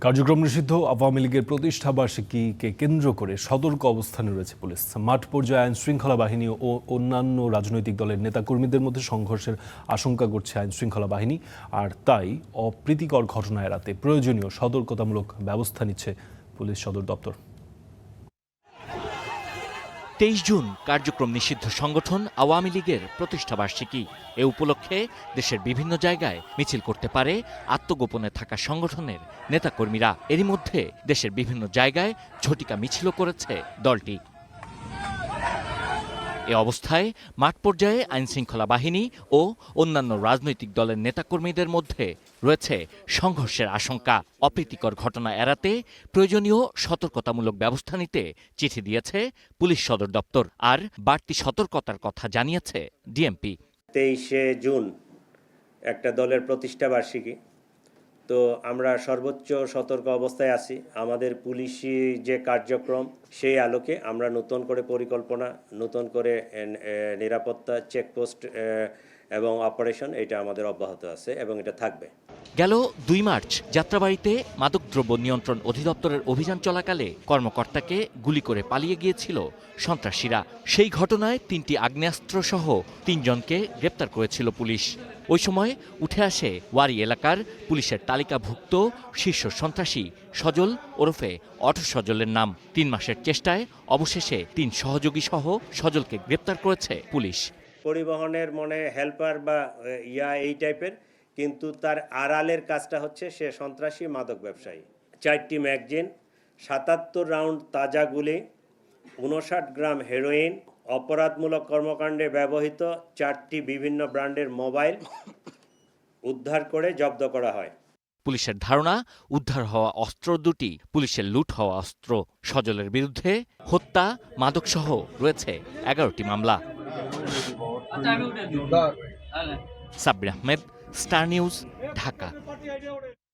কার্যক্রম নিষিদ্ধ আওয়ামী লীগের প্রতিষ্ঠা বার্ষিকীকে কেন্দ্র করে সতর্ক অবস্থানে রয়েছে পুলিশ। মাঠ পর্যায়ে আইন শৃঙ্খলা বাহিনী ও অন্যান্য রাজনৈতিক দলের নেতাকর্মীদের মধ্যে সংঘর্ষের আশঙ্কা করছে আইন শৃঙ্খলা বাহিনী, আর তাই অপ্রীতিকর ঘটনা এড়াতে প্রয়োজনীয় সতর্কতামূলক ব্যবস্থা নিচ্ছে পুলিশ সদর দপ্তর। ২৩ জুন কার্যক্রম নিষিদ্ধ সংগঠন আওয়ামী লীগের প্রতিষ্ঠা বার্ষিকী। এ উপলক্ষে দেশের বিভিন্ন জায়গায় মিছিল করতে পারে আত্মগোপনে থাকা সংগঠনের নেতাকর্মীরা। এরই মধ্যে দেশের বিভিন্ন জায়গায় ঝটিকা মিছিলও করেছে দলটি। এ অবস্থায় মাঠ পর্যায়ে আইনশৃঙ্খলা বাহিনী ও অন্যান্য রাজনৈতিক দলের নেতাকর্মীদের মধ্যে রয়েছে সংঘর্ষের আশঙ্কা। অপ্রীতিকর ঘটনা এড়াতে প্রয়োজনীয় সতর্কতামূলক ব্যবস্থা নিতে চিঠি দিয়েছে পুলিশ সদর দপ্তর, আর বাড়তি সতর্কতার কথা জানিয়েছে ডিএমপি। 23শে জুন একটা দলের প্রতিষ্ঠা বার্ষিকী, তো আমরা সর্বোচ্চ সতর্ক অবস্থায় আছি। আমাদের পুলিশি যে কার্যক্রম সেই আলোকে আমরা নতুন করে পরিকল্পনা, নতুন করে নিরাপত্তা চেকপোস্ট এবং অপারেশন এটা আমাদের অব্যাহত আছে এবং এটা থাকবে। গেল ২ মার্চ যাত্রাবাড়িতে মাদকদ্রব্য নিয়ন্ত্রণ অধিদপ্তরের অভিযান চলাকালে কর্মকর্তাকে গুলি করে পালিয়ে গিয়েছিল সন্ত্রাসীরা। সেই ঘটনায় ৩টি আগ্নেয়াস্ত্র সহ ৩ জনকে গ্রেপ্তার করেছিল পুলিশ। ওই সময় উঠে আসে ওয়ারি এলাকার পুলিশের তালিকাভুক্ত শীর্ষ সন্ত্রাসী সজল ওরফে অটো সজলের নাম। ৩ মাসের চেষ্টায় অবশেষে ৩ সহযোগী সহ সজলকে গ্রেপ্তার করেছে পুলিশ। পরিবহনের হেল্পার বা এই টাইপের, কিন্তু তার আড়ালের কাজটা হচ্ছে সে সন্ত্রাসী মাদক ব্যবসায়ী। 4টি ম্যাগজিন, 77 রাউন্ড তাজা গুলি, 59 গ্রাম হেরোইন, অপরাধমূলক কর্মকাণ্ডে ব্যবহৃত 4টি বিভিন্ন ব্র্যান্ডের মোবাইল উদ্ধার করে জব্দ করা হয়। পুলিশের ধারণা, উদ্ধার হওয়া অস্ত্র দুটি পুলিশের লুট হওয়া অস্ত্র। সজলের বিরুদ্ধে হত্যা, মাদকসহ রয়েছে 11টি মামলা। Sabbir Ahmed, star news, Dhaka.